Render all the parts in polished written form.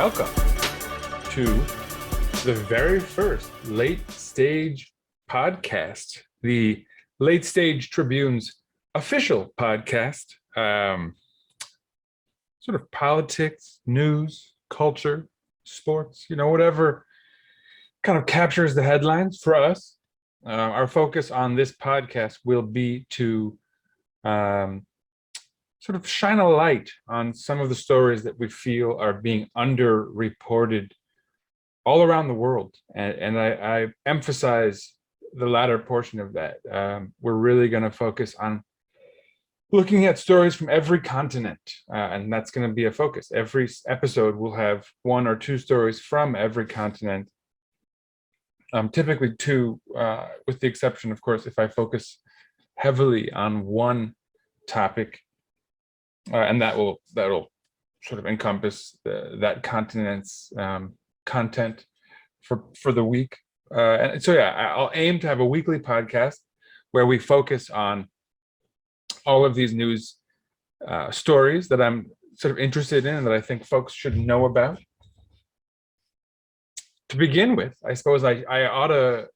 welcome to the very first Late Stage podcast, the Late Stage Tribune's official podcast. Sort of politics, news, culture, sports, whatever kind of captures the headlines for us. Our focus on this podcast will be to sort of shine a light on some of the stories that we feel are being underreported all around the world. And I emphasize the latter portion of that. We're really going to focus on looking at stories from every continent, and that's going to be a focus. Every episode will have one or two stories from every continent, typically two, with the exception, of course, if I focus heavily on one topic, and that'll sort of encompass that continent's content for the week. And so, yeah, I'll aim to have a weekly podcast where we focus on all of these news stories that I'm sort of interested in and that I think folks should know about. To begin with, I suppose I ought to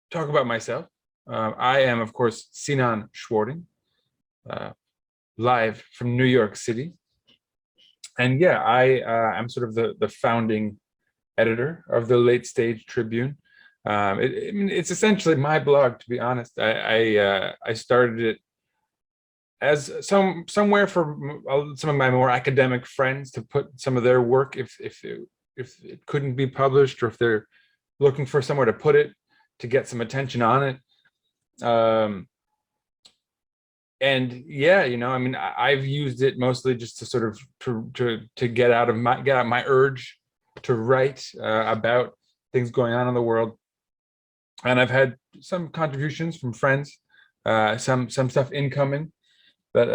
talk about myself. I am, of course, Sinan Schwarting, live from New York City. And yeah, I'm sort of the founding editor of the Late Stage Tribune. It's essentially my blog, to be honest. I started it as somewhere for some of my more academic friends to put some of their work, if it couldn't be published, or if they're looking for somewhere to put it to get some attention on it. And yeah, I've used it mostly just to sort of to get out my urge to write about things going on in the world. And I've had some contributions from friends, some stuff incoming that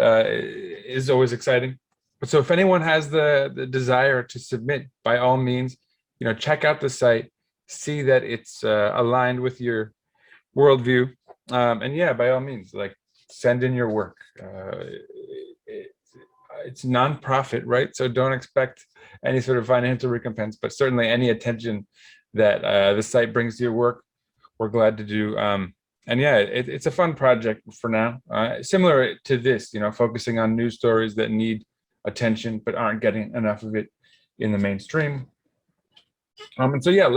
is always exciting. But so if anyone has the desire to submit, by all means, check out the site, see that it's aligned with your worldview, and yeah, by all means, send in your work. It's nonprofit, right? So don't expect any sort of financial recompense, but certainly any attention that the site brings to your work, we're glad to do. And yeah, it's a fun project for now. Similar to this, focusing on news stories that need attention but aren't getting enough of it in the mainstream. And so yeah,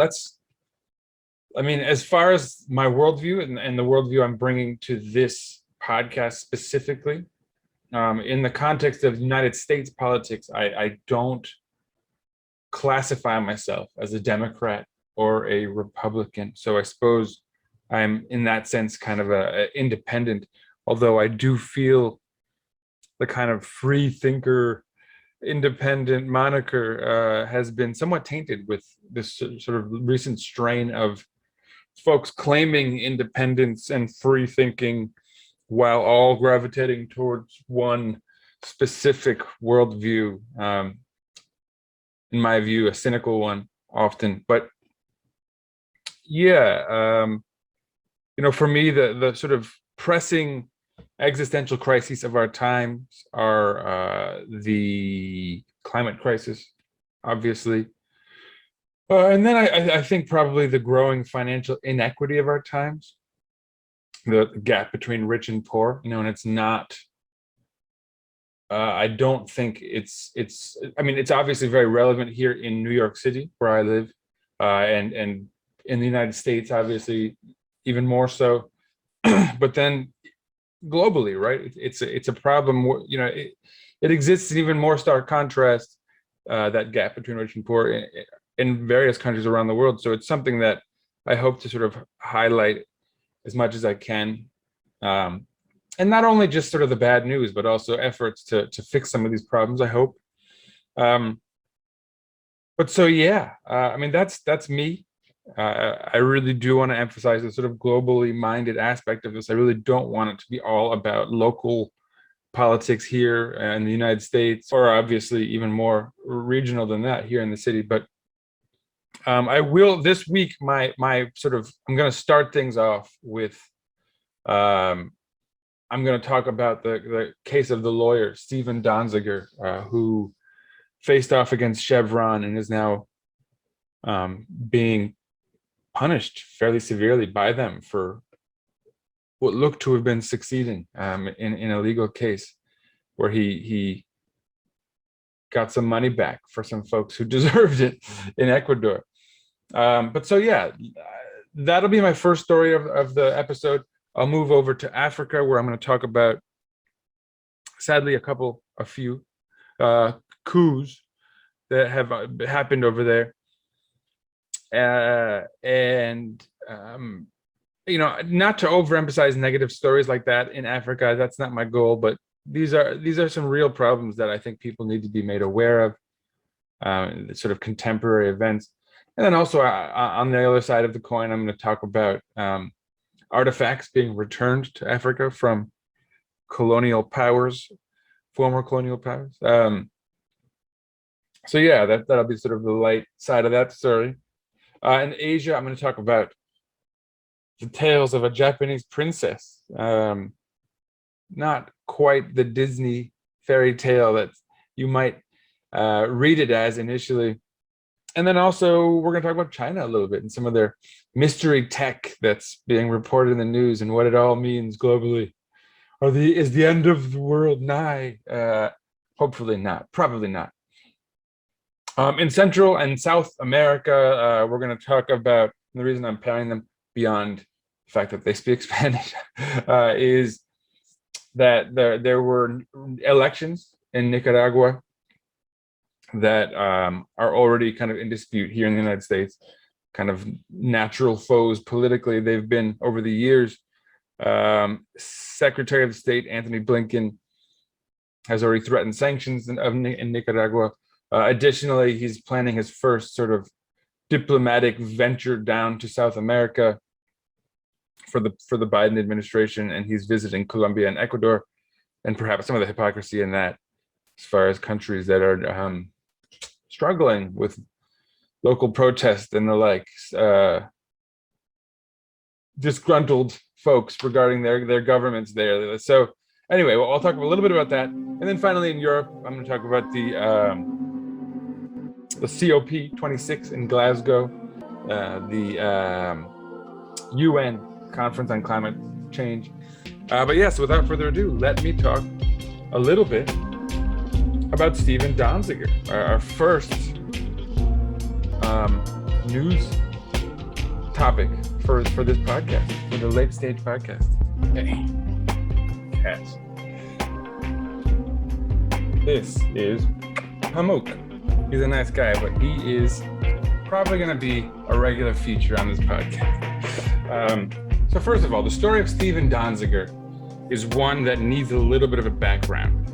as far as my worldview and the worldview I'm bringing to this podcast specifically, in the context of United States politics, I don't classify myself as a Democrat or a Republican. So I suppose I'm, in that sense, kind of a independent, although I do feel the kind of free thinker, independent moniker has been somewhat tainted with this sort of recent strain of folks claiming independence and free thinking while all gravitating towards one specific worldview. In my view, a cynical one often. But yeah, for me, the sort of pressing existential crises of our times are the climate crisis, obviously. And then I think probably the growing financial inequity of our times, the gap between rich and poor, and it's not, I don't think it's obviously very relevant here in New York City, where I live, and in the United States, obviously, even more so. But then globally, right? It's a problem. It exists in even more stark contrast, that gap between rich and poor in various countries around the world. So it's something that I hope to sort of highlight as much as I can, and not only just sort of the bad news, but also efforts to fix some of these problems, I hope. But so yeah, that's me. I really do want to emphasize the sort of globally minded aspect of this. I really don't want it to be all about local politics here in the United States, or obviously even more regional than that here in the city. But I will this week. My sort of, I'm going to start things off with. I'm going to talk about the case of the lawyer Stephen Donziger, who faced off against Chevron and is now being punished fairly severely by them for what looked to have been succeeding in a legal case where he got some money back for some folks who deserved it in Ecuador. But so yeah, that'll be my first story of the episode. I'll move over to Africa, where I'm going to talk about, sadly, a few coups that have happened over there. And not to overemphasize negative stories like that in Africa. That's not my goal, but these are some real problems that I think people need to be made aware of, sort of contemporary events. And then also on the other side of the coin, I'm going to talk about artifacts being returned to Africa from colonial powers, former colonial powers. So yeah, that'll be sort of the light side of that story. In Asia, I'm going to talk about the tales of a Japanese princess. Not quite the Disney fairy tale that you might read it as initially. And then also we're going to talk about China a little bit and some of their mystery tech that's being reported in the news and what it all means globally. Is the end of the world nigh? Hopefully not, probably not. In Central and South America, we're going to talk about, the reason I'm pairing them beyond the fact that they speak Spanish, is that there were elections in Nicaragua that are already kind of in dispute here in the United States, kind of natural foes politically. They've been over the years. Secretary of State Anthony Blinken has already threatened sanctions in Nicaragua. Additionally, he's planning his first sort of diplomatic venture down to South America for the Biden administration, and he's visiting Colombia and Ecuador, and perhaps some of the hypocrisy in that, as far as countries that are struggling with local protests and the like, disgruntled folks regarding their governments there. So anyway, well, I'll talk a little bit about that, and then finally in Europe, I'm going to talk about the COP26 in Glasgow, the UN Conference on Climate Change. But yes, without further ado, let me talk a little bit about Sinan Donziger, our first news topic for this podcast, for the late stage podcast. Hey, cats. This is Pamuk. He's a nice guy, but he is probably going to be a regular feature on this podcast. So first of all, the story of Sinan Donziger is one that needs a little bit of a background.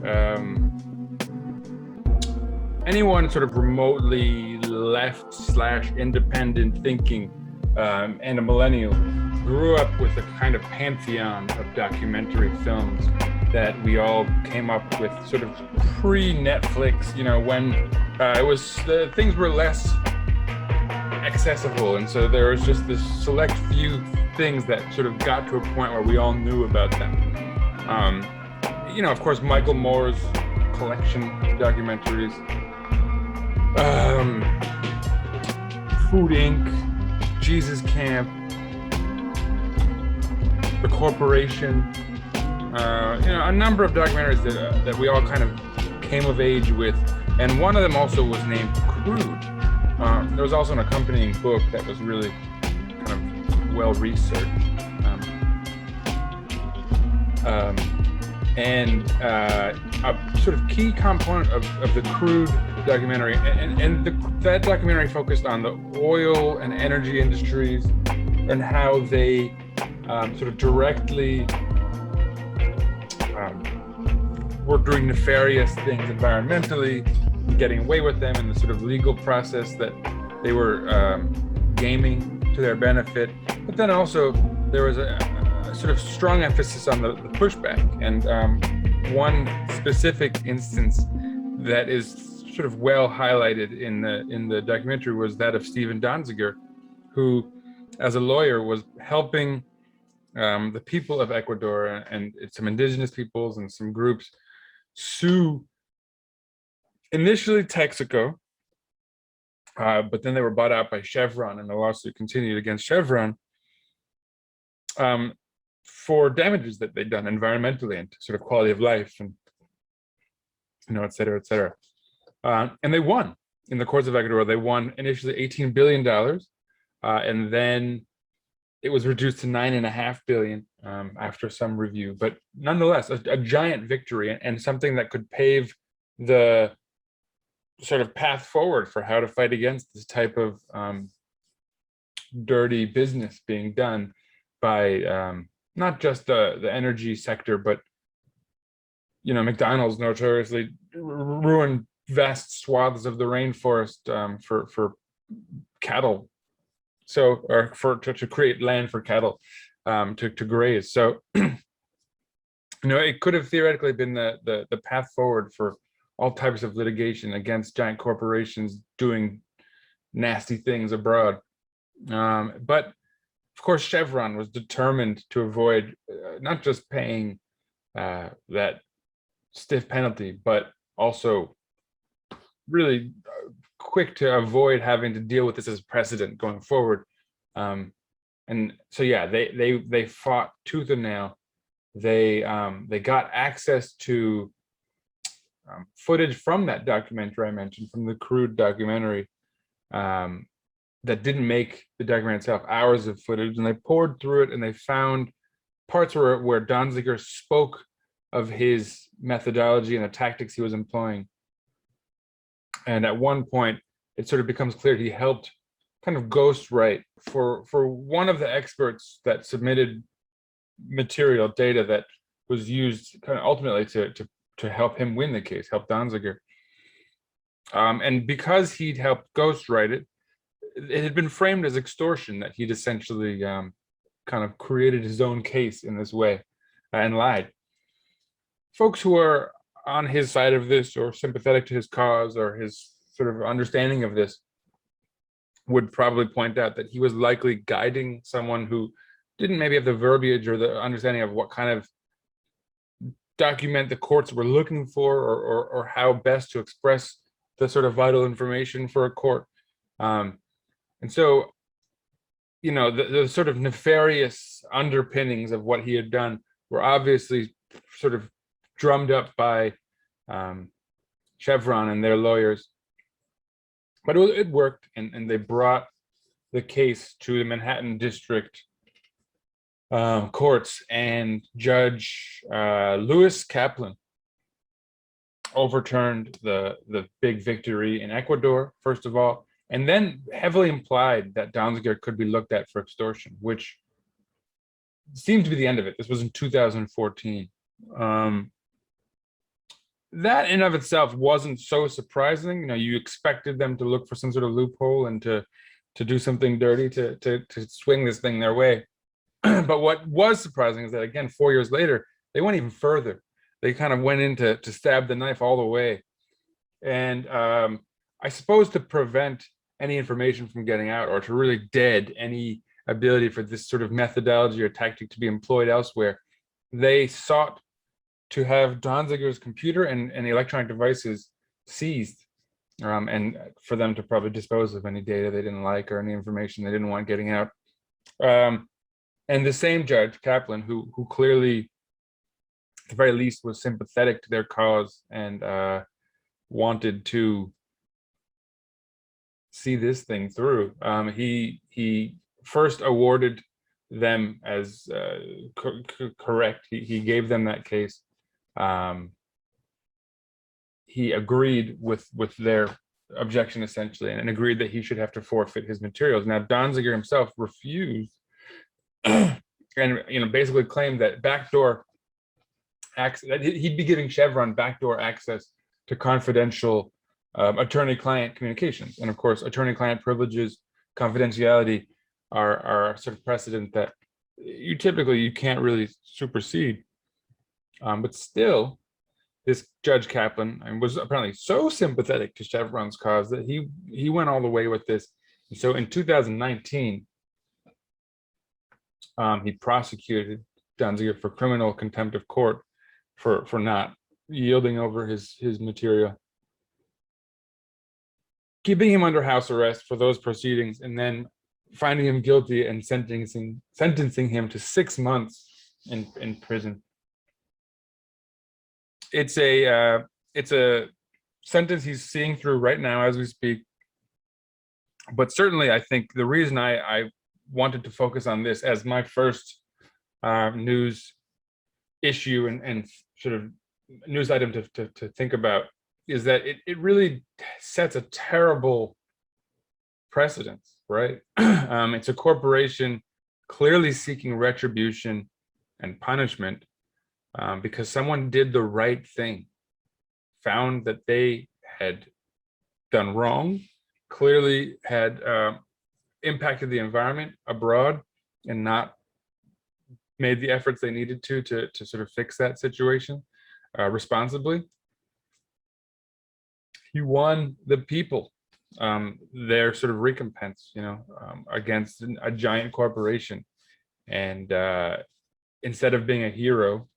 Anyone sort of remotely left/independent thinking and a millennial grew up with a kind of pantheon of documentary films that we all came up with sort of pre-Netflix, when things were less accessible, and so there was just this select few things that sort of got to a point where we all knew about them. Of course, Michael Moore's collection documentaries, Food Inc., Jesus Camp, The Corporation, a number of documentaries that we all kind of came of age with, and one of them also was named Crude. There was also an accompanying book that was really kind of well researched, and a sort of key component of the Crude documentary, and that documentary focused on the oil and energy industries and how they sort of directly were doing nefarious things environmentally, getting away with them in the sort of legal process that they were gaming to their benefit. But then also there was a sort of strong emphasis on the pushback. And one specific instance that is sort of well highlighted in the documentary was that of Sinan Donziger, who, as a lawyer, was helping the people of Ecuador and some indigenous peoples and some groups sue initially Texaco, but then they were bought out by Chevron, and the lawsuit continued against Chevron for damages that they'd done environmentally and sort of quality of life, and et cetera, et cetera. And they won in the courts of Ecuador. They won initially $18 billion, and then it was reduced to $9.5 billion after some review. But nonetheless, a giant victory, and something that could pave the sort of path forward for how to fight against this type of dirty business being done by not just the energy sector, but McDonald's notoriously ruined vast swaths of the rainforest for cattle, or to create land for cattle to graze. So it could have theoretically been the path forward for all types of litigation against giant corporations doing nasty things abroad. But of course, Chevron was determined to avoid not just paying that stiff penalty, but also really quick to avoid having to deal with this as precedent going forward. And so, yeah, they fought tooth and nail. They got access to footage from that documentary I mentioned, from the crude documentary that didn't make the documentary itself, hours of footage, and they poured through it, and they found parts where Donziger spoke of his methodology and the tactics he was employing. And at one point, it sort of becomes clear he helped kind of ghostwrite for one of the experts that submitted material data that was used kind of ultimately to help him win the case, help Donziger. And because he'd helped ghostwrite it, it had been framed as extortion, that he'd essentially kind of created his own case in this way and lied. Folks who are on his side of this, or sympathetic to his cause, or his sort of understanding of this, would probably point out that he was likely guiding someone who didn't maybe have the verbiage or the understanding of what kind of document the courts were looking for, or how best to express the sort of vital information for a court. And so, the sort of nefarious underpinnings of what he had done were obviously sort of drummed up by Chevron and their lawyers. But it worked, and they brought the case to the Manhattan District courts, and Judge Lewis Kaplan overturned the big victory in Ecuador, first of all, and then heavily implied that Donziger could be looked at for extortion, which seemed to be the end of it. This was in 2014. That in of itself wasn't so surprising. You expected them to look for some sort of loophole and to do something dirty to swing this thing their way. But what was surprising is that, again, 4 years later, they went even further. They kind of went in to stab the knife all the way. And I suppose to prevent any information from getting out, or to really dead any ability for this sort of methodology or tactic to be employed elsewhere, they sought to have Donziger's computer and electronic devices seized, and for them to probably dispose of any data they didn't like, or any information they didn't want getting out. And the same Judge Kaplan, who clearly, at the very least, was sympathetic to their cause and wanted to see this thing through, he first awarded them as correct. He gave them that case. He agreed with their objection, essentially, and agreed that he should have to forfeit his materials. Now, Donziger himself refused, and basically claimed that backdoor access, that he'd be giving Chevron backdoor access to confidential attorney-client communications. And of course, attorney-client privileges, confidentiality are sort of precedent that you can't really supersede. But still, this Judge Kaplan was apparently so sympathetic to Chevron's cause that he went all the way with this. And so in 2019, he prosecuted Donziger for criminal contempt of court for not yielding over his material. keeping him under house arrest for those proceedings, and then finding him guilty and sentencing him to 6 months in prison. It's a sentence he's seeing through right now as we speak. But certainly, I think the reason I wanted to focus on this as my first news issue and sort of news item to think about is that it really sets a terrible precedent, right? It's a corporation clearly seeking retribution and punishment because someone did the right thing, found that they had done wrong, clearly had impacted the environment abroad and not made the efforts they needed to sort of fix that situation responsibly. He won the people their sort of recompense, against a giant corporation. And instead of being a hero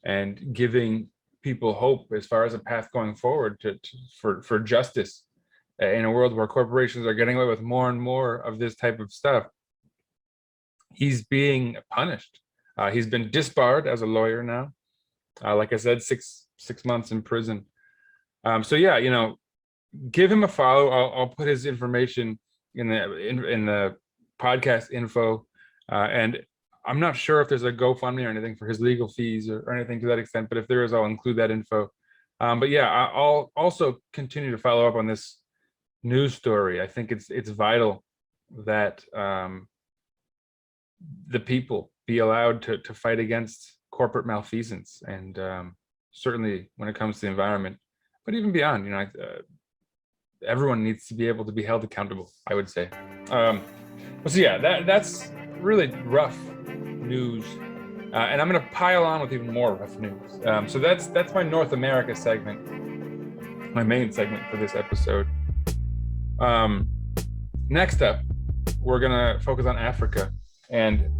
and giving people hope as far as a path going forward for justice in a world where corporations are getting away with more and more of this type of stuff, he's being punished. He's been disbarred as a lawyer now. Like I said, six months in prison. So yeah, give him a follow. I'll put his information in the podcast info, and I'm not sure if there's a GoFundMe or anything for his legal fees or anything to that extent, but if there is, I'll include that info. But yeah, I'll also continue to follow up on this news story. I think it's vital that the people be allowed to fight against corporate malfeasance, and certainly when it comes to the environment, but even beyond, everyone needs to be able to be held accountable, I would say. So yeah, that's really rough news, and I'm going to pile on with even more rough news. So that's my North America segment, my main segment for this episode. Next up, we're going to focus on Africa. And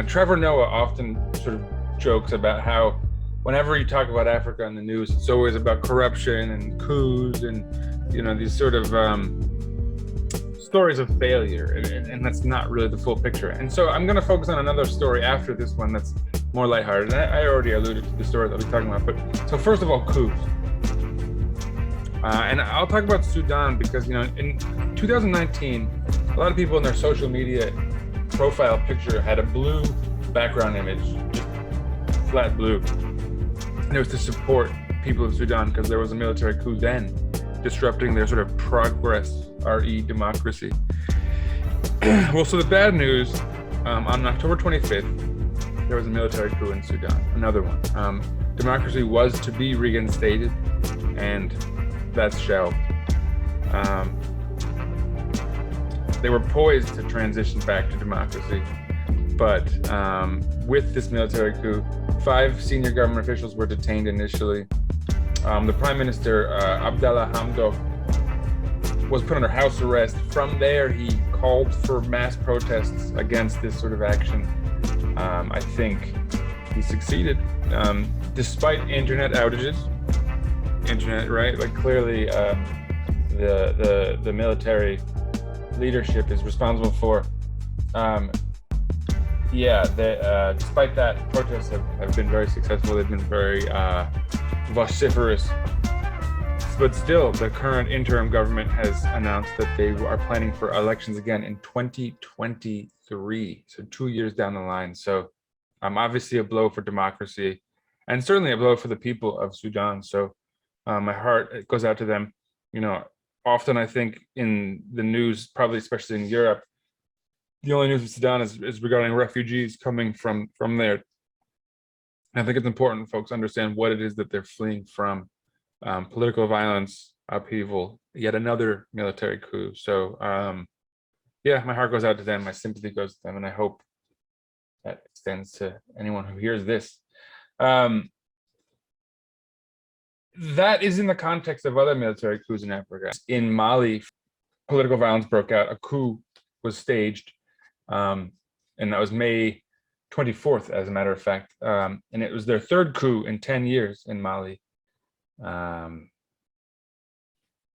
Trevor Noah often sort of jokes about how whenever you talk about Africa in the news, it's always about corruption and coups and these sort of stories of failure, and that's not really the full picture. And so I'm going to focus on another story after this one that's more lighthearted. And I already alluded to the story that I'll be talking about. But so first of all, coups. And I'll talk about Sudan because in 2019, a lot of people in their social media profile picture had a blue background image, just flat blue. And it was to support people of Sudan because there was a military coup then, disrupting their sort of progress, RE democracy. Well, so the bad news, on October 25th, there was a military coup in Sudan, another one. Democracy was to be reinstated, and that's shelved. They were poised to transition back to democracy, but with this military coup, 5 senior government officials were detained initially. The Prime Minister, Abdallah Hamdok, was put under house arrest. From there, he called for mass protests against this sort of action. I think he succeeded, despite internet outages. Right? Like clearly, the military leadership is responsible for. Despite that, protests have been very successful. They've been very vociferous. But still, the current interim government has announced that they are planning for elections again in 2023, so 2 years down the line. So obviously a blow for democracy, and certainly a blow for the people of Sudan. So my heart goes out to them. Often I think in the news, probably especially in Europe, the only news of Sudan is regarding refugees coming from there. And I think it's important folks understand what it is that they're fleeing from. Political violence, upheaval, yet another military coup. So my heart goes out to them, my sympathy goes to them, and I hope that extends to anyone who hears this. That is in the context of other military coups in Africa. In Mali, political violence broke out. A coup was staged, and that was May 24th, as a matter of fact. And it was their third coup in 10 years in Mali.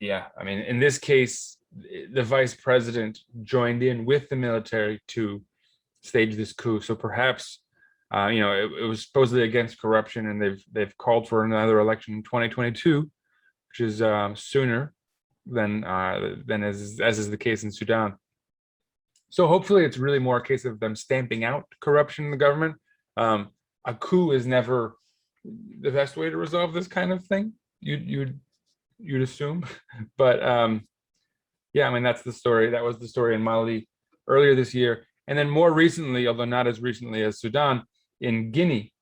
Yeah, I mean, in this case, the vice president joined in with the military to stage this coup. So perhaps, it was supposedly against corruption, and they've called for another election in 2022, which is sooner than as is the case in Sudan. So hopefully, it's really more a case of them stamping out corruption in the government. A coup is never the best way to resolve this kind of thing. You'd assume, but yeah, I mean, that's the story. That was the story in Mali earlier this year. And then more recently, although not as recently as Sudan, in Guinea,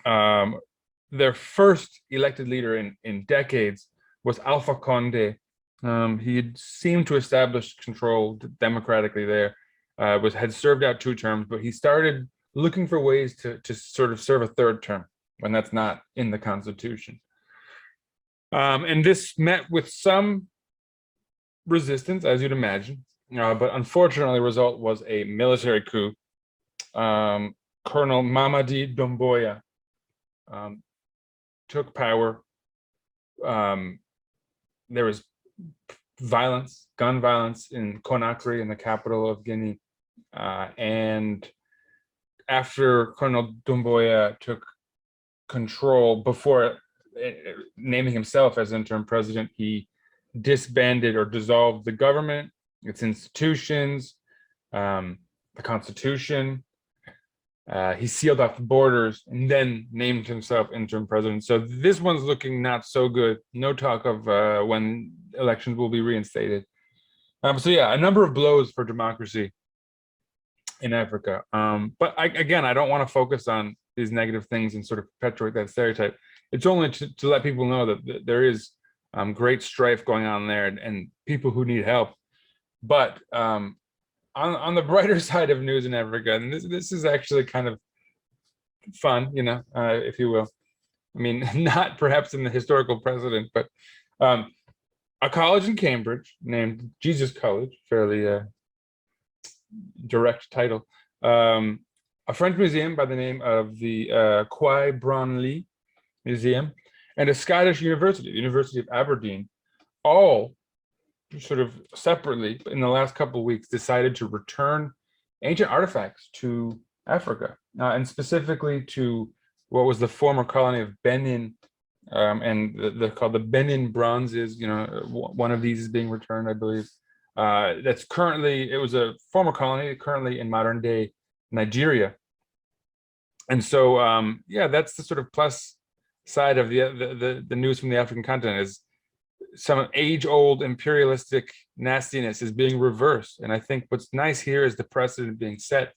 their first elected leader in decades was Alpha Conde. He had seemed to establish control democratically there, had served out 2 terms, but he started looking for ways to sort of serve a 3rd term when that's not in the constitution. And this met with some resistance, as you'd imagine, but unfortunately, the result was a military coup. Colonel Mamadi Doumbouya took power. There was gun violence in Conakry, in the capital of Guinea. And after Colonel Doumbouya took control, before naming himself as interim president, he disbanded or dissolved the government, its institutions, the constitution. He sealed off the borders and then named himself interim president. So this one's looking not so good. No talk of when elections will be reinstated. So yeah, a number of blows for democracy in Africa. But I don't want to focus on these negative things and sort of perpetuate that stereotype. It's only to let people know that there is great strife going on there, and people who need help. But on the brighter side of news in Africa, and this is actually kind of fun, if you will. I mean, not perhaps in the historical precedent, but a college in Cambridge named Jesus College, fairly direct title, a French museum by the name of the Quai Branly Museum, and a Scottish university, the University of Aberdeen, all sort of separately in the last couple of weeks decided to return ancient artifacts to Africa, and specifically to what was the former colony of Benin, and they're called the Benin bronzes. One of these is being returned, I believe. It was a former colony, currently in modern day Nigeria. And so, that's the sort of plus side of the news from the African continent, is some age-old imperialistic nastiness is being reversed. And I think what's nice here is the precedent being set.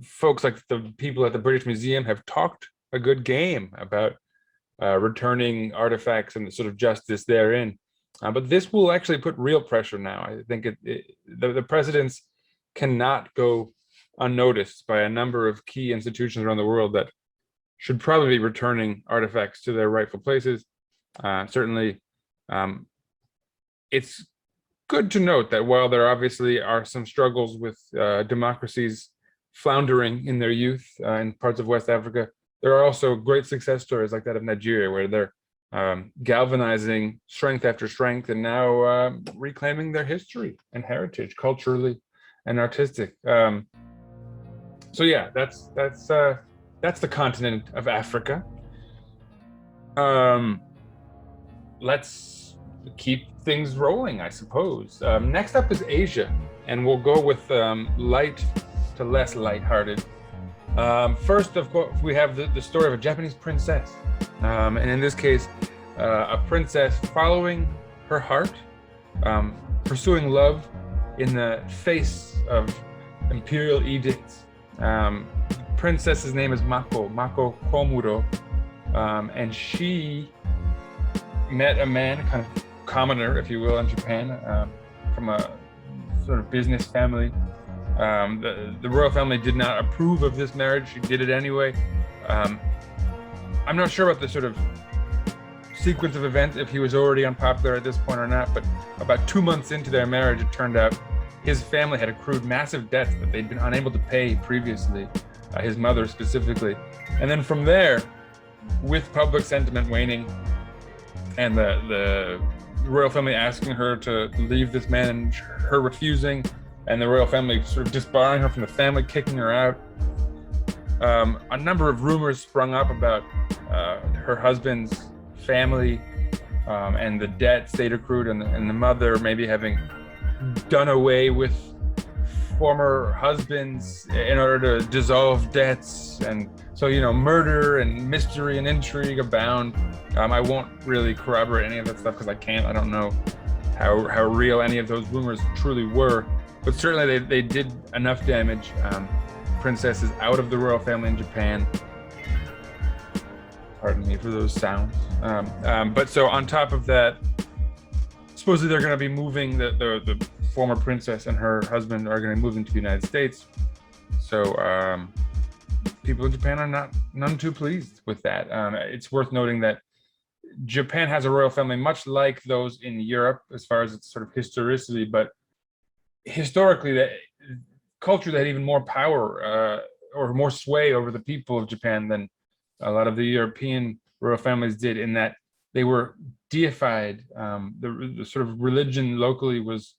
Folks like the people at the British Museum have talked a good game about returning artifacts and the sort of justice therein. But this will actually put real pressure now. I think the precedents cannot go unnoticed by a number of key institutions around the world that should probably be returning artifacts to their rightful places. Certainly, it's good to note that while there obviously are some struggles with democracies floundering in their youth in parts of West Africa, there are also great success stories like that of Nigeria, where they're galvanizing strength after strength and now reclaiming their history and heritage, culturally and artistic. So yeah, that's the continent of Africa. Let's keep things rolling, I suppose. Next up is Asia, and we'll go with light to less lighthearted. First, of course, we have the story of a Japanese princess, and in this case, a princess following her heart, pursuing love in the face of imperial edicts. Princess's name is Mako Komuro, and she met a man, kind of commoner, if you will, in Japan, from a sort of business family. The royal family did not approve of this marriage. She did it anyway. I'm not sure about the sort of sequence of events, if he was already unpopular at this point or not, but about 2 months into their marriage, it turned out his family had accrued massive debts that they'd been unable to pay previously, his mother specifically. And then from there, with public sentiment waning, and the royal family asking her to leave this man and her refusing, and the royal family sort of disbarring her from the family, kicking her out. A number of rumors sprung up about her husband's family and the debts they'd accrued, and the mother maybe having done away with former husbands in order to dissolve debts. And so, murder and mystery and intrigue abound. I won't really corroborate any of that stuff because I don't know how real any of those rumors truly were, but certainly they did enough damage. Princess is out of the royal family in Japan. Pardon me for those sounds. But so on top of that, supposedly they're going to be moving, the former princess and her husband are going to be moving to the United States. So people in Japan are none too pleased with that. It's worth noting that Japan has a royal family much like those in Europe as far as its sort of historicity, but historically that culture that had even more power or more sway over the people of Japan than a lot of the European royal families did, in that they were deified. The sort of religion locally was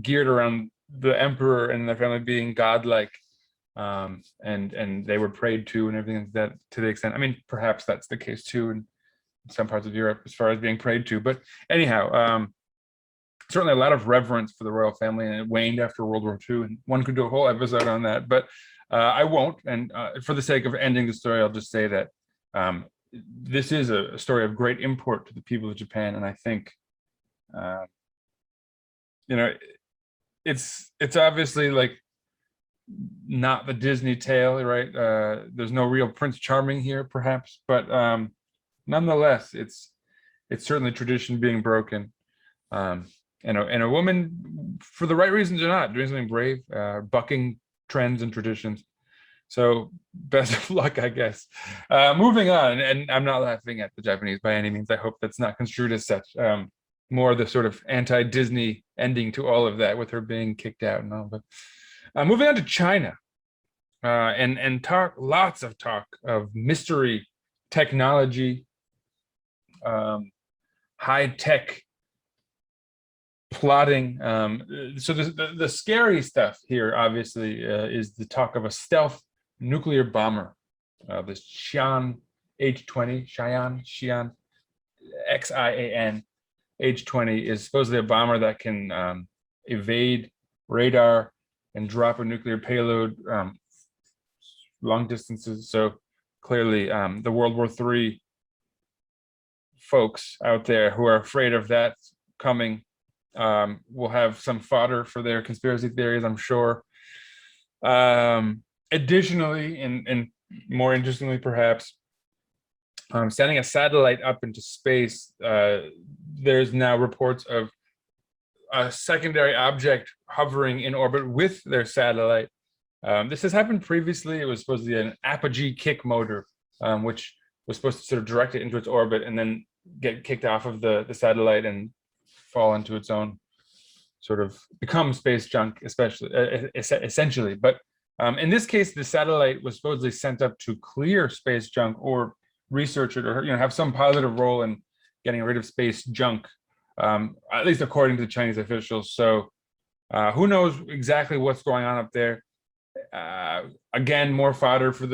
geared around the emperor and their family being godlike, and they were prayed to and everything like that, to the extent. I mean, perhaps that's the case too in some parts of Europe as far as being prayed to. But anyhow, certainly a lot of reverence for the royal family, and it waned after World War II. And one could do a whole episode on that, but I won't. And for the sake of ending the story, I'll just say that this is a story of great import to the people of Japan, and I think, it's obviously like not the Disney tale, right? There's no real Prince Charming here, perhaps, but nonetheless, it's certainly tradition being broken, and a woman, for the right reasons or not, doing something brave, bucking trends and traditions. So best of luck, I guess. Moving on, and I'm not laughing at the Japanese by any means. I hope that's not construed as such. More the sort of anti-Disney ending to all of that, with her being kicked out and all. But moving on to China, and lots of talk of mystery technology, high-tech plotting. So the scary stuff here, obviously, is the talk of a stealth nuclear bomber, the Xi'an H-20, Xi'an Xian H-20 is supposedly a bomber that can evade radar and drop a nuclear payload long distances. So clearly, the World War III folks out there who are afraid of that coming will have some fodder for their conspiracy theories, I'm sure. Additionally, and more interestingly perhaps, sending a satellite up into space, there's now reports of a secondary object hovering in orbit with their satellite. This has happened previously. It was supposed to be an apogee kick motor, which was supposed to sort of direct it into its orbit and then get kicked off of the satellite and fall into its own, sort of become space junk, essentially. But in this case, the satellite was supposedly sent up to clear space junk or research it, or have some positive role in getting rid of space junk, at least according to the Chinese officials. So who knows exactly what's going on up there. Again, more fodder for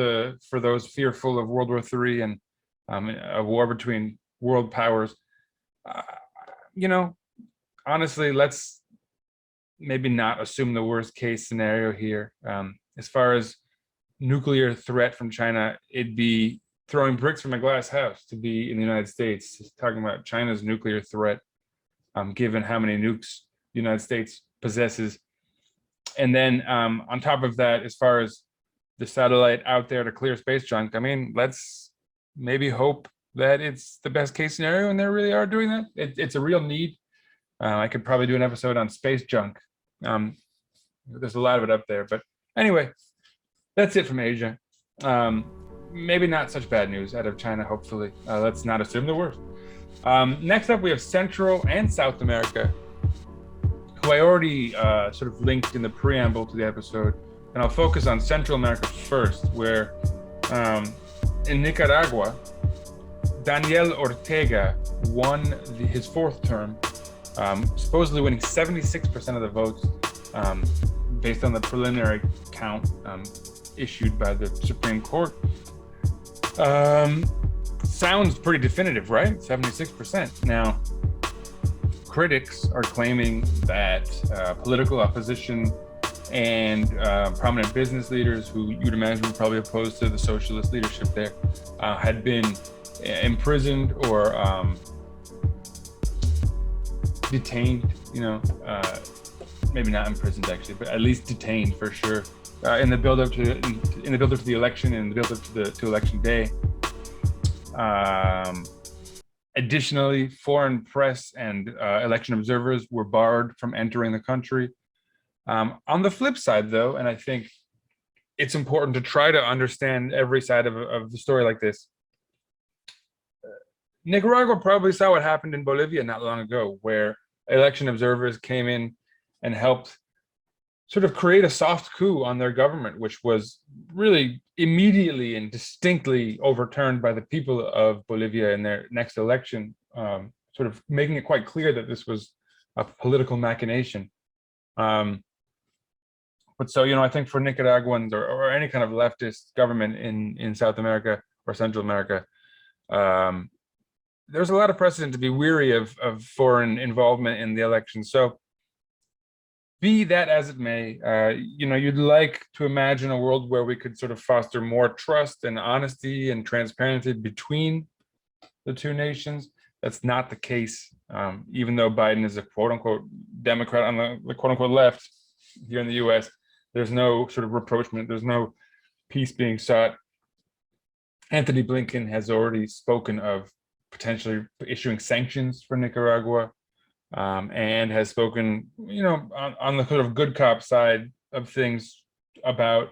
those fearful of World War III and a war between world powers. Honestly, let's maybe not assume the worst case scenario here. As far as nuclear threat from China, it'd be throwing bricks from a glass house to be in the United States talking about China's nuclear threat, given how many nukes the United States possesses. And then on top of that, as far as the satellite out there to clear space junk, I mean, let's maybe hope that it's the best case scenario and they really are doing that. It's a real need. I could probably do an episode on space junk. There's a lot of it up there, but anyway, that's it from Asia. Maybe not such bad news out of China, hopefully. Let's not assume the worst. Next up, we have Central and South America, who I already sort of linked in the preamble to the episode. And I'll focus on Central America first, where in Nicaragua, Daniel Ortega won his fourth term, supposedly winning 76% of the votes, based on the preliminary count issued by the Supreme Court. Sounds pretty definitive, right? 76%. Now, critics are claiming that political opposition and prominent business leaders who you'd imagine were probably opposed to the socialist leadership there had been imprisoned or detained, maybe not imprisoned actually, but at least detained for sure, in the build-up to the election and the build-up to election day. Additionally, foreign press and election observers were barred from entering the country. On the flip side, though, and I think it's important to try to understand every side of the story like this, Nicaragua probably saw what happened in Bolivia not long ago, where election observers came in and helped sort of create a soft coup on their government, which was really immediately and distinctly overturned by the people of Bolivia in their next election, sort of making it quite clear that this was a political machination. But so, I think for Nicaraguans or any kind of leftist government in South America or Central America, there's a lot of precedent to be weary of foreign involvement in the election. So be that as it may, you'd like to imagine a world where we could sort of foster more trust and honesty and transparency between the two nations. That's not the case, even though Biden is a quote-unquote Democrat on the quote-unquote left here in the US. There's no sort of rapprochement. There's no peace being sought. Anthony Blinken has already spoken of potentially issuing sanctions for Nicaragua, and has spoken, on the sort of good cop side of things about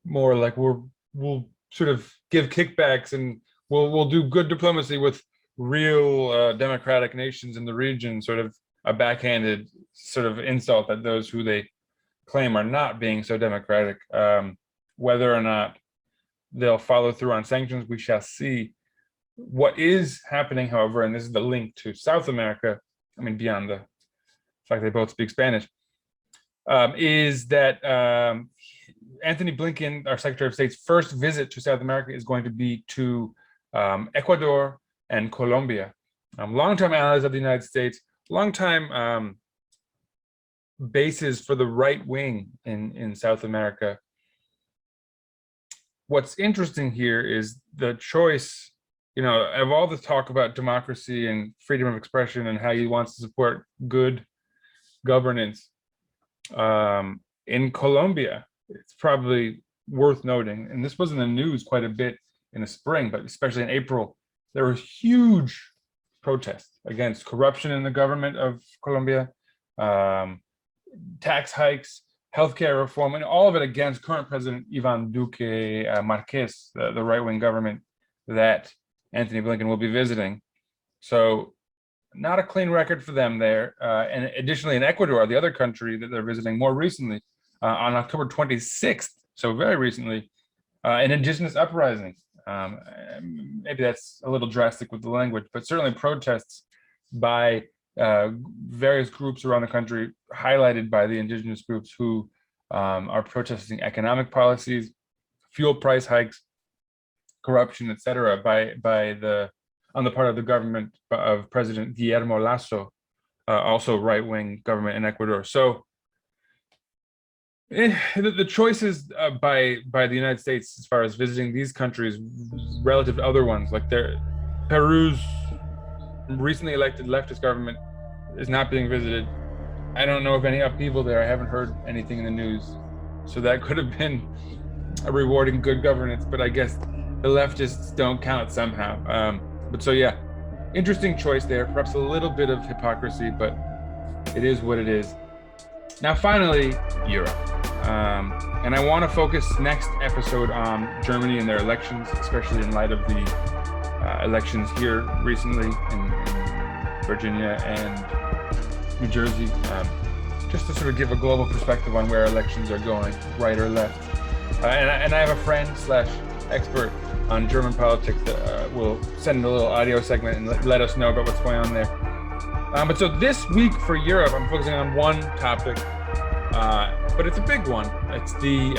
more like we'll sort of give kickbacks and we'll do good diplomacy with real democratic nations in the region, sort of a backhanded sort of insult at those who they claim are not being so democratic. Whether or not they'll follow through on sanctions, we shall see. What is happening, however, and this is the link to South America, I mean, beyond the fact they both speak Spanish, is that Anthony Blinken, our Secretary of State's first visit to South America is going to be to Ecuador and Colombia, longtime allies of the United States, longtime bases for the right wing in South America. What's interesting here is the choice, of all the talk about democracy and freedom of expression and how he wants to support good governance in Colombia, it's probably worth noting, and this was in the news quite a bit in the spring, but especially in April, there were huge protests against corruption in the government of Colombia, tax hikes, healthcare reform, and all of it against current President Ivan Duque Marquez, the right-wing government that Anthony Blinken will be visiting. So not a clean record for them there. And additionally, in Ecuador, the other country that they're visiting more recently, on October 26th, so very recently, an indigenous uprising. Maybe that's a little drastic with the language, but certainly protests by various groups around the country, highlighted by the indigenous groups who are protesting economic policies, fuel price hikes, corruption, etc., on the part of the government of President Guillermo Lasso, also right-wing government in Ecuador. So the choices by the United States as far as visiting these countries relative to other ones, like Peru's recently elected leftist government is not being visited. I don't know of any upheaval there. I haven't heard anything in the news. So that could have been a rewarding good governance, but I guess the leftists don't count somehow. But so, yeah, interesting choice there. Perhaps a little bit of hypocrisy, but it is what it is. Now, finally, Europe. And I want to focus next episode on Germany and their elections, especially in light of the elections here recently in Virginia and New Jersey, just to sort of give a global perspective on where elections are going, right or left. And I have a friend / expert on German politics that will send a little audio segment and let us know about what's going on there. But so this week for Europe, I'm focusing on one topic, but it's a big one. It's the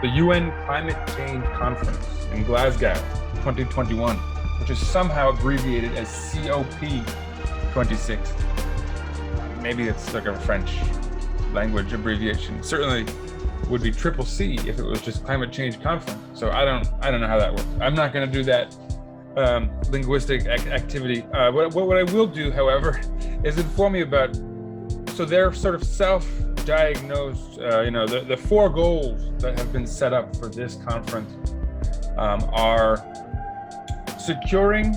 UN Climate Change Conference in Glasgow, 2021, which is somehow abbreviated as COP26. Maybe it's like a French language abbreviation. Certainly would be triple C if it was just Climate Change Conference. So I don't know how that works. I'm not going to do that linguistic activity. What I will do, however, is inform you about, so they're sort of self-diagnosed, the 4 goals that have been set up for this conference are securing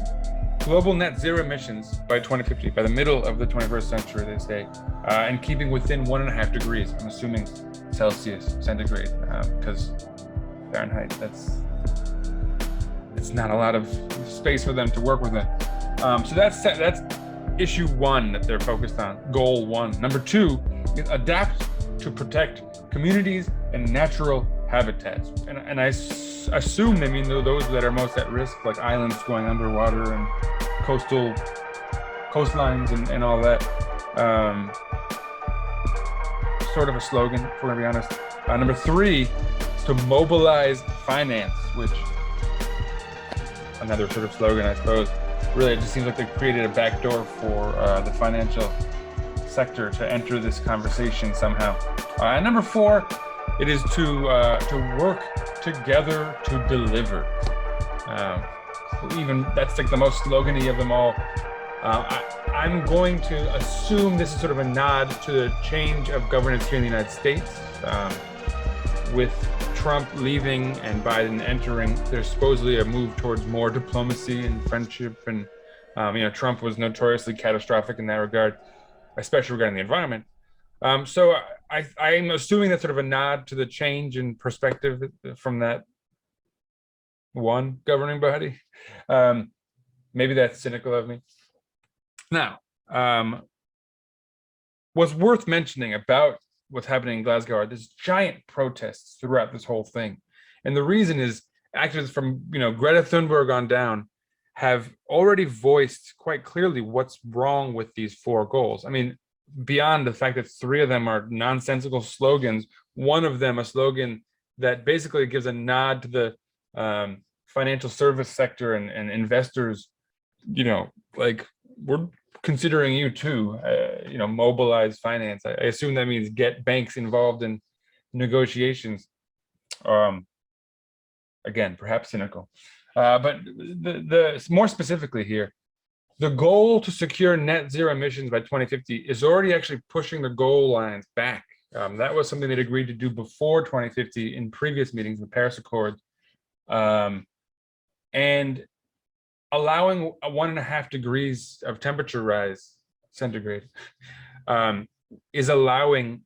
global net zero emissions by 2050, by the middle of the 21st century, they say, and keeping within 1.5 degrees. I'm assuming Celsius, centigrade, because Fahrenheit, it's not a lot of space for them to work within. So that's issue 1 that they're focused on, goal 1. Number 2 is adapt to protect communities and natural habitats. And I assume they mean those that are most at risk, like islands going underwater and coastlines and all that. Sort of a slogan, if we're gonna be honest. Number 3 is to mobilize finance, which another sort of slogan, I suppose. Really, it just seems like they created a backdoor for the financial sector to enter this conversation somehow. And number 4, it is to work together to deliver. Even that's like the most slogan-y of them all. I'm going to assume this is sort of a nod to the change of governance here in the United States. With Trump leaving and Biden entering, there's supposedly a move towards more diplomacy and friendship. And Trump was notoriously catastrophic in that regard, especially regarding the environment. So I'm assuming that's sort of a nod to the change in perspective from that one governing body. Maybe that's cynical of me. Now, what's worth mentioning about what's happening in Glasgow are these giant protests throughout this whole thing. And the reason is activists from Greta Thunberg on down have already voiced quite clearly what's wrong with these 4 goals. I mean, beyond the fact that 3 of them are nonsensical slogans, one of them a slogan that basically gives a nod to the financial service sector and investors, like, we're considering you too, mobilize finance. I assume that means get banks involved in negotiations. Again, perhaps cynical. But the more specifically here, the goal to secure net zero emissions by 2050 is already actually pushing the goal lines back. That was something they'd agreed to do before 2050 in previous meetings, the Paris Accord, and allowing a 1.5 degrees of temperature rise, centigrade, is allowing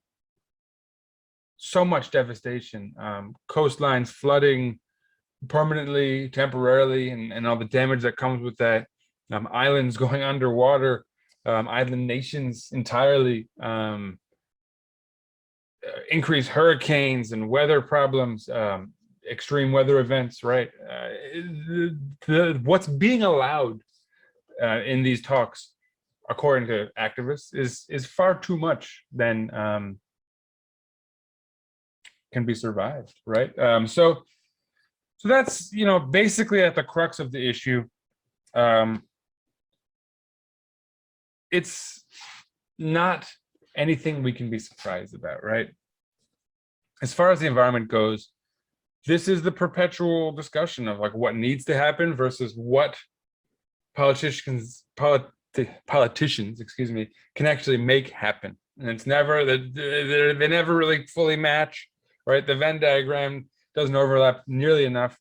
so much devastation, coastlines flooding permanently, temporarily, and all the damage that comes with that, islands going underwater, island nations entirely, increased hurricanes and weather problems, extreme weather events, right? What's being allowed in these talks, according to activists, is far too much than can be survived, right? So that's basically at the crux of the issue. It's not anything we can be surprised about, right? As far as the environment goes, this is the perpetual discussion of like what needs to happen versus what politicians, excuse me, can actually make happen. And it's never they never really fully match, right? The Venn diagram doesn't overlap nearly enough.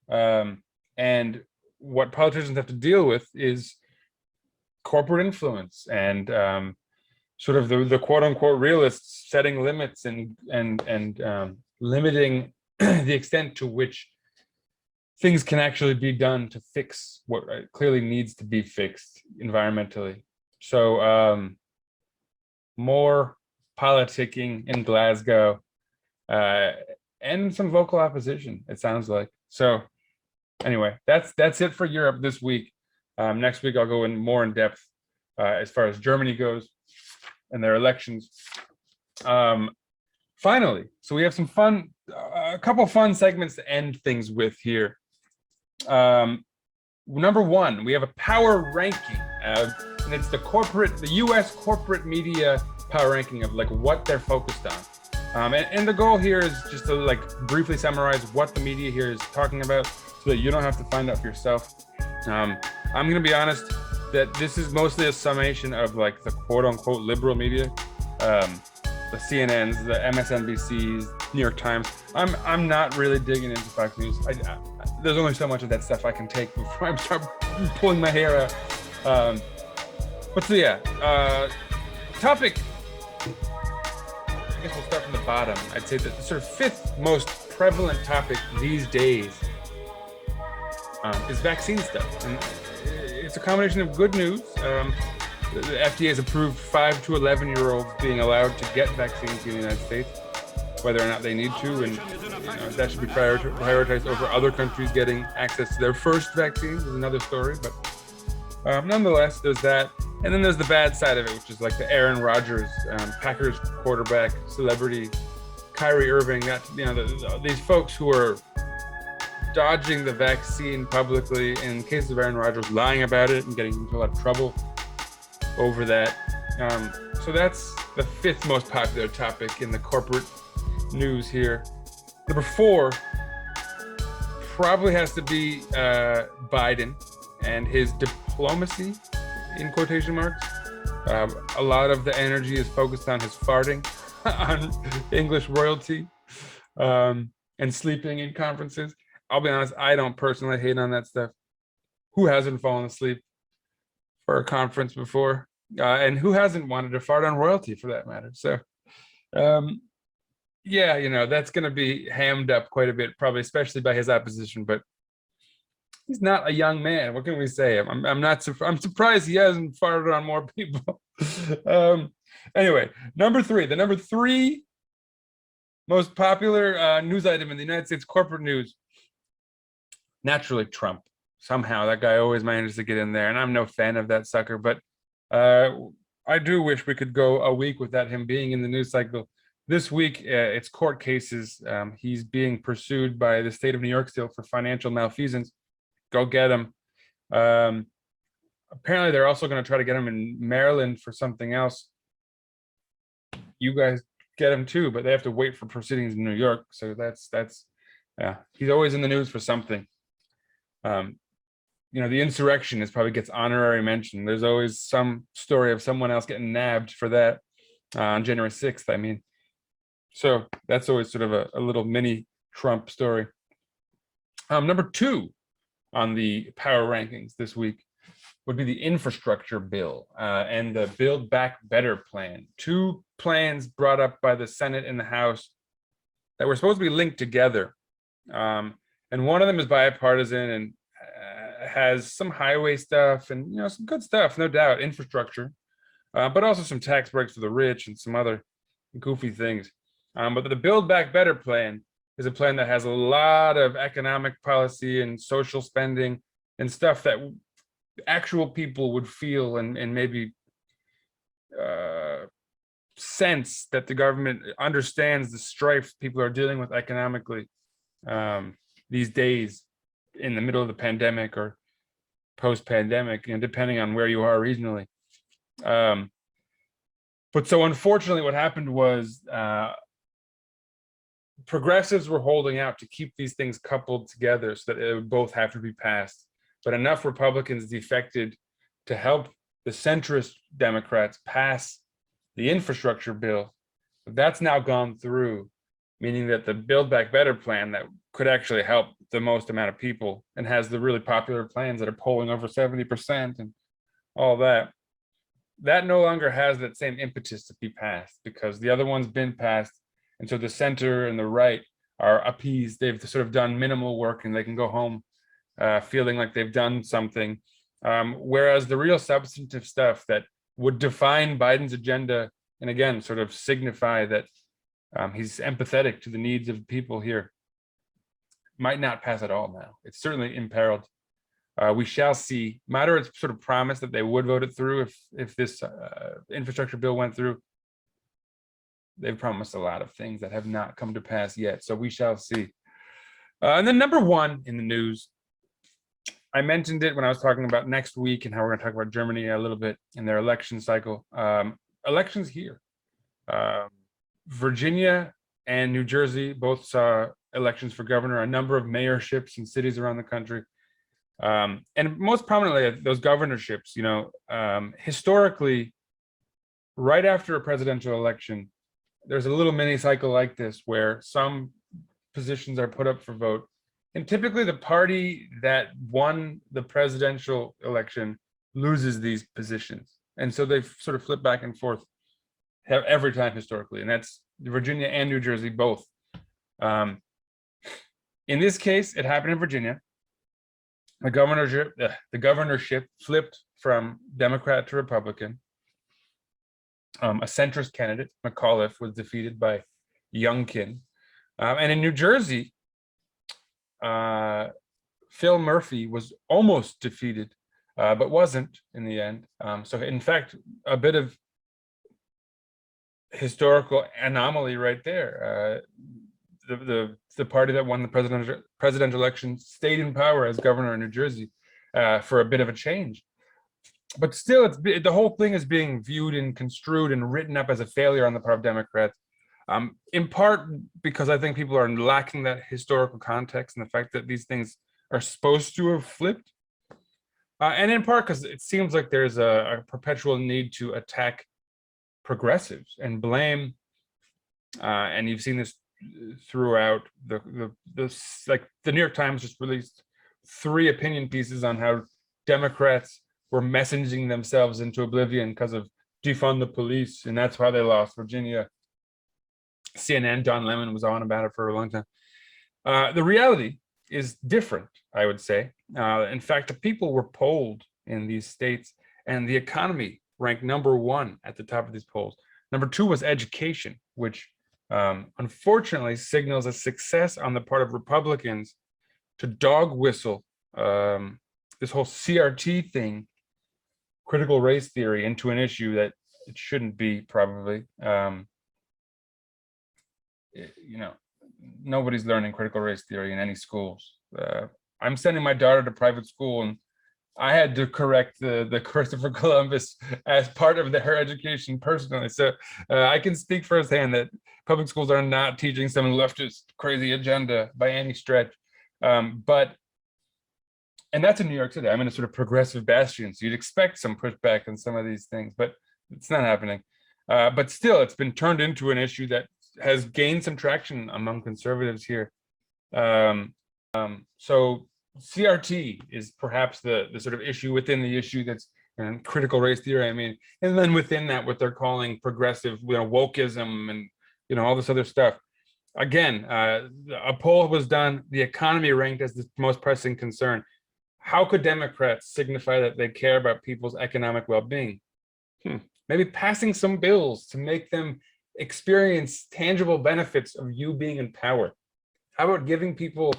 And what politicians have to deal with is corporate influence and sort of the quote unquote realists setting limits and limiting the extent to which things can actually be done to fix what clearly needs to be fixed environmentally. So more politicking in Glasgow, and some vocal opposition, it sounds like. So anyway, that's it for Europe this week. Next week I'll go in more in depth as far as Germany goes and their elections. Finally, so we have some fun, a couple fun segments to end things with here. Number one, we have a power ranking, and it's the U.S. corporate media power ranking of like what they're focused on. And the goal here is just to like briefly summarize what the media here is talking about, so that you don't have to find out for yourself. I'm going to be honest that this is mostly a summation of like the quote unquote liberal media, the CNNs, the MSNBCs, New York Times. I'm not really digging into Fox News. There's only so much of that stuff I can take before I start pulling my hair out. But so yeah, topic, I guess we'll start from the bottom. I'd say that the sort of fifth most prevalent topic these days is vaccine stuff. And it's a combination of good news. The FDA has approved 5 to 11-year-olds being allowed to get vaccines in the United States, whether or not they need to, and that should be prioritized over other countries getting access to their first vaccines is another story. But nonetheless, there's that. And then there's the bad side of it, which is like the Aaron Rodgers, Packers quarterback, celebrity, Kyrie Irving, these folks who are dodging the vaccine publicly, in case of Aaron Rodgers lying about it and getting into a lot of trouble over that. So that's the fifth most popular topic in the corporate news here. Number 4 probably has to be Biden and his diplomacy, in quotation marks. A lot of the energy is focused on his farting on English royalty and sleeping in conferences. I'll be honest, I don't personally hate on that stuff. Who hasn't fallen asleep for a conference before? And who hasn't wanted to fart on royalty, for that matter? So, yeah, that's going to be hammed up quite a bit, probably, especially by his opposition. But he's not a young man. What can we say? I'm surprised he hasn't farted on more people. Anyway, the number three most popular news item in the United States corporate news. Naturally, Trump. Somehow that guy always manages to get in there, and I'm no fan of that sucker. But I do wish we could go a week without him being in the news cycle. This week, it's court cases. He's being pursued by the state of New York still for financial malfeasance. Go get him. Apparently, they're also going to try to get him in Maryland for something else. You guys get him too, but they have to wait for proceedings in New York. So that's yeah. He's always in the news for something. The insurrection probably gets honorary mention. There's always some story of someone else getting nabbed for that on January 6th. I mean, so that's always sort of a little mini Trump story. Number 2 on the power rankings this week would be the infrastructure bill and the Build Back Better plan. 2 plans brought up by the Senate and the House that were supposed to be linked together. And one of them is bipartisan and has some highway stuff and some good stuff, no doubt, infrastructure, but also some tax breaks for the rich and some other goofy things. But the Build Back Better plan is a plan that has a lot of economic policy and social spending and stuff that actual people would feel and maybe sense that the government understands the strife people are dealing with economically these days in the middle of the pandemic or post-pandemic, depending on where you are regionally. But so unfortunately what happened was progressives were holding out to keep these things coupled together so that it would both have to be passed. But enough Republicans defected to help the centrist Democrats pass the infrastructure bill. That's now gone through, meaning that the Build Back Better plan that could actually help the most amount of people and has the really popular plans that are polling over 70% and all that, that no longer has that same impetus to be passed because the other one's been passed. And so the center and the right are appeased. They've sort of done minimal work and they can go home feeling like they've done something. Whereas the real substantive stuff that would define Biden's agenda and again, sort of signify that He's empathetic to the needs of people here. Might not pass at all now. It's certainly imperiled. We shall see. Moderates sort of promised that they would vote it through if this infrastructure bill went through. They've promised a lot of things that have not come to pass yet, so we shall see. And then number one in the news, I mentioned it when I was talking about next week and how we're going to talk about Germany a little bit in their election cycle. Elections here. Virginia and New Jersey both saw elections for governor, a number of mayorships in cities around the country. And most prominently, those governorships, historically, right after a presidential election, there's a little mini cycle like this where some positions are put up for vote. And typically the party that won the presidential election loses these positions. And so they sort of flip back and forth every time historically. And that's Virginia and New Jersey both. In this case, it happened in Virginia. The governorship flipped from Democrat to Republican. A centrist candidate, McAuliffe, was defeated by Youngkin. And in New Jersey, Phil Murphy was almost defeated, but wasn't in the end. So in fact, a bit of historical anomaly right there. The party that won the presidential election stayed in power as governor in New Jersey for a bit of a change. But still, the whole thing is being viewed and construed and written up as a failure on the part of Democrats, in part because I think people are lacking that historical context and the fact that these things are supposed to have flipped. And in part because it seems like there's a perpetual need to attack progressives and blame, and you've seen this throughout the New York Times just released 3 opinion pieces on how Democrats were messaging themselves into oblivion because of defund the police, and that's why they lost Virginia. CNN, Don Lemon was on about it for a long time. The reality is different, I would say. In fact, the people were polled in these states, and the economy ranked number 1 at the top of these polls. Number 2 was education, which unfortunately signals a success on the part of Republicans to dog whistle this whole CRT thing, critical race theory, into an issue that it shouldn't be, probably. Nobody's learning critical race theory in any schools. I'm sending my daughter to private school, and I had to correct the Christopher Columbus as part of her education personally. So I can speak firsthand that public schools are not teaching some leftist crazy agenda by any stretch. And that's in New York City. I'm in a sort of progressive bastion, so you'd expect some pushback on some of these things, but it's not happening. But still, it's been turned into an issue that has gained some traction among conservatives here. So CRT is perhaps the sort of issue within the issue that's critical race theory, I mean, and then within that, what they're calling progressive, wokeism and, all this other stuff. Again, a poll was done, the economy ranked as the most pressing concern. How could Democrats signify that they care about people's economic well-being? Maybe passing some bills to make them experience tangible benefits of you being in power. How about giving people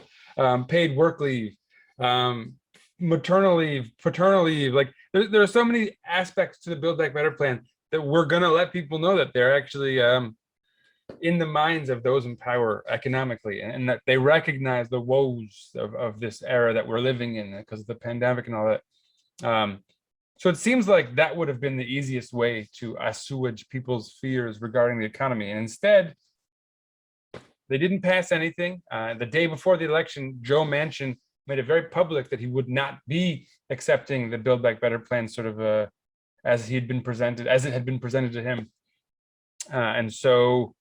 paid work leave, maternal leave, paternal leave? Like there are so many aspects to the Build Back Better plan that we're going to let people know that they're actually in the minds of those in power economically, and that they recognize the woes of this era that we're living in because of the pandemic and all that. So it seems like that would have been the easiest way to assuage people's fears regarding the economy. And instead, they didn't pass anything. The day before the election, Joe Manchin made it very public that he would not be accepting the Build Back Better plan sort of as it had been presented to him. And so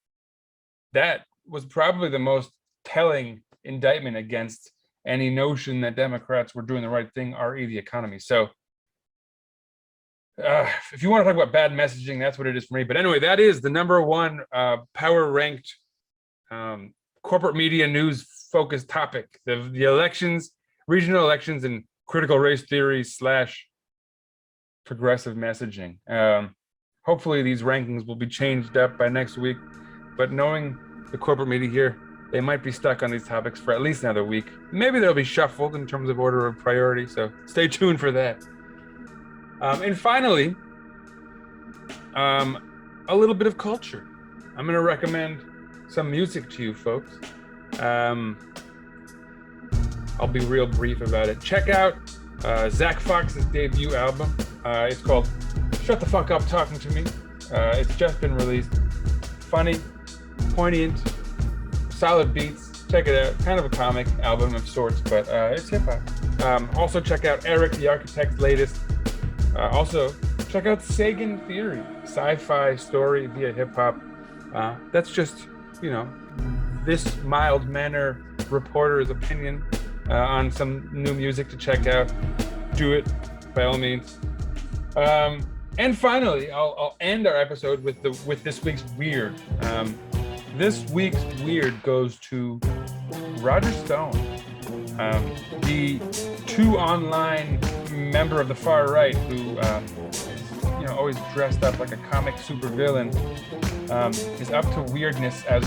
that was probably the most telling indictment against any notion that Democrats were doing the right thing, re the economy. So if you want to talk about bad messaging, that's what it is for me. But anyway, that is the number 1 power ranked corporate media news focused topic, the elections, regional elections, and critical race theory / progressive messaging. Hopefully these rankings will be changed up by next week. but knowing the corporate media here, they might be stuck on these topics for at least another week. Maybe they'll be shuffled in terms of order of priority, so stay tuned for that. And finally, a little bit of culture. I'm going to recommend some music to you folks. I'll be real brief about it. Check out Zach Fox's debut album. It's called Shut the Fuck Up Talking to Me. It's just been released. Funny, poignant, solid beats. Check it out. Kind of a comic album of sorts, but it's hip-hop. Also check out Eric the Architect's latest. Also check out Sagan Theory, sci-fi story via hip-hop. That's just, this mild-manner reporter's opinion on some new music to check out. Do it, by all means. And finally, I'll end our episode with this week's weird. This week's weird goes to Roger Stone, the too online member of the far right who always dressed up like a comic supervillain, is up to weirdness as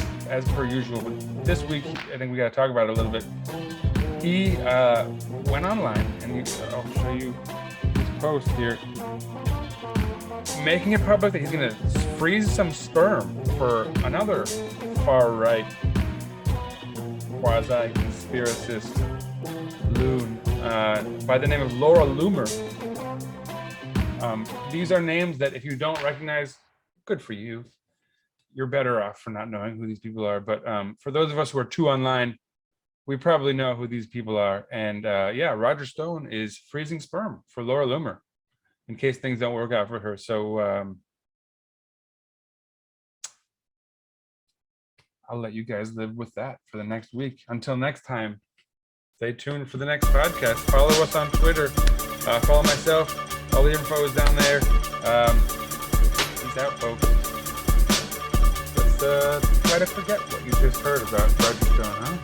per usual. But this week, I think we got to talk about it a little bit. He went online, and I'll show you his post here, making it public that he's going to freeze some sperm for another far-right quasi-conspiracist loon by the name of Laura Loomer. These are names that if you don't recognize, good for you. You're better off for not knowing who these people are. But for those of us who are too online, we probably know who these people are. And Roger Stone is freezing sperm for Laura Loomer in case things don't work out for her. So I'll let you guys live with that for the next week. Until next time, stay tuned for the next podcast. Follow us on Twitter. Follow myself. All the info is down there. Peace out, folks. Let's try to forget what you just heard about Roger Stone, huh?